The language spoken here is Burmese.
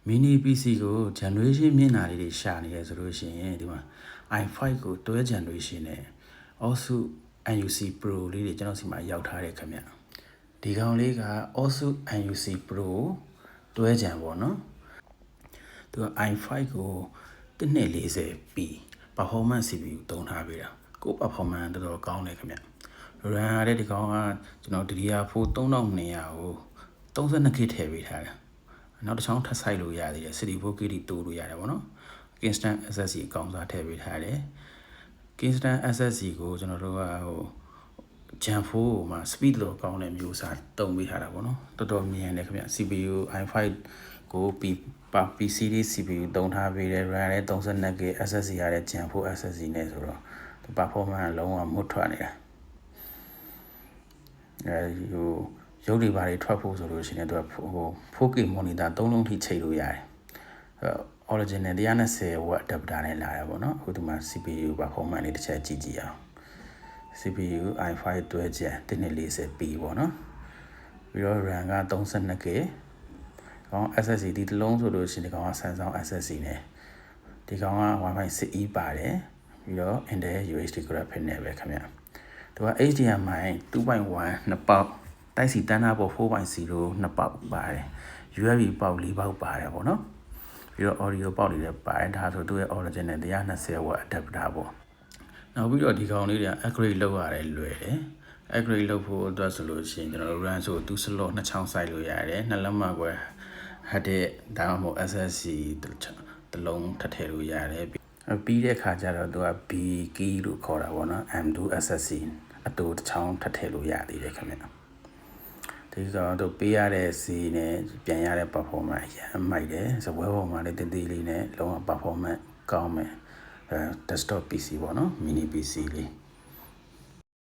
mini PC ကို generation မျက်နှာလေးတွေရှာနေတယ်ဆိုလို့ရှိရင်ဒီမှာ i5 ကိုတွဲ generation နဲ့ Asus NUC Pro လေးတွေကျွန်တော်စီမှာရောက်ထားတယ်ခင်ဗျဒီကောင်လေးက Asus NUC Pro တွဲ gen ပေါ့နော်သူက i5 ကို 1240p performance CPU သုံးထားပေးတာကို performance တော်တော်ကောင်းတယ်ခင်ဗျRAM ရတဲ့ဒီကောင်ကကျွန်တော် DDR4 3200ကို 32K ထည့်ပေးထားတယ်နောက်တစ်ချောင်းထပ်ဆိုင်လို့ရသေးတယ် 64K တိတိုးလို့ရတယ်ပေါ့နော် Kingston SSD အကောင်စားထည့်ပေးထားတယ် Kingston SSD ကိုကျွန်တော်တို့ကဟို Gen 4မှာ speed လို့ကောင်းတဲ့မျိုးစားတုံးပေးထားတာပေါ့နော်တော်တော်မြန်တယ်ခင်ဗျ CPU i5 ကို PC CPU သုံးထားပေးတယ် RAM လည်း 32K SSD ရတဲ့ Gen 4 SSD နဲ့ဆိုတော့ performance လုံးဝမွတ်ထွက်နေတာရုပ်တွေဘာတွေထွက်ဖို့ဆိုလို့ရှိရင်တော့ 4K monitor 3လုံးထိချိန်လို့ရတယ်original 120W adapter နဲ့လာတယ်ပေါ့နော်အခုဒီမှာ CPU performance လေးတစ်ချက်ကြည့်ကြည့်အောင် CPU i5 တွဲ gen 1240p ပေါ့နော်ပြီးတော့ RAM က 32K ကောင် SSD ဒီတစ်လုံးဆိုလို့ရှိရင်ဒီကောင်က Samsung SSD နဲ့ဒီကောင်က Wi-Fi 6E ပါတယ်ပြီးတော့ Intel UHD graphic နဲ့ပဲခင်ဗျသူက HDMI 2.1 နှစ်ပေါက်တိုက်စီတန်းထားပေါ် 4.0 နှစ်ပေါက်ပါတယ် USB ပေါက်4ပေါက်ပါတယ်ပေါ့နော်ပြီးတော့ audio ပေါက်တွေလည်းပါတယ်ဒါဆိုသူရဲ့ original 120W adapter ပေါ့နောက်ပြီးတော့ဒီကောင်လေးတွေက upgrade လုပ်ရတယ်လွယ်တယ် upgrade လုပ်ဖို့အတွက်ဆိုလို့ရှိရင်ကျွန်တော်တို့ RAM ဆိုသူ slot 2ချောင်းစိုက်လို့ရတယ်နှစ်လက်မှတ်ကွယ်ဟတ်တဲ့ဒါမှမဟုတ် SSD တစ်လုံးထပ်ထည့်လို့ရတယ်ပြီးတဲ့ခါကျတော့သူက B key လို့ခေါ်တာပေါ့နော် M2 SSD အတူတစ်ချောင်းထပ်ထည့်လို့ရသေးတယ်ခင်ဗျဒီကတော့ပေးရတဲ့စီနဲ့ပြန်ရတဲ့ performance အရင်မိုက်တယ်စပွဲပေါ်မှာလည်းတည်တည်လေးနဲ့လုံးဝ performance ကောင်းမယ်desktop PC ပေါ့နော် mini PC လေး